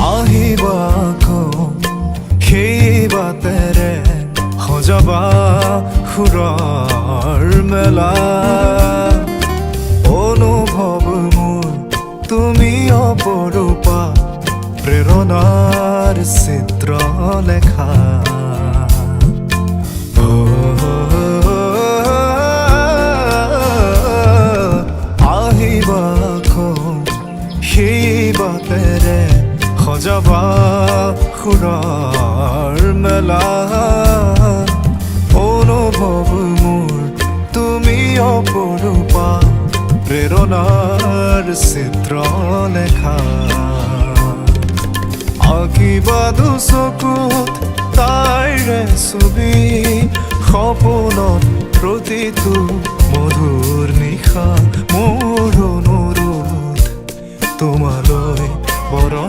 আহিবা আকৌ সেই বাটেৰে সজাবা সুৰৰ মেলা অনুভৱ মোৰ তুমি অপৰূপা প্ৰেৰণাৰ চিত্ৰলেখা আহিবা আকৌ সেই বাটেৰে সজাবা সুৰৰ মেলা অনুভৱ মোৰ তুমি অপৰূপা প্ৰেৰণাৰ চিত্ৰলেখা আঁকিবা দুচকুত তাইৰে ছবি সপোনত প্ৰতিটো মধুৰ নিশা মোৰ অনুৰোধ তোমালৈ বৰ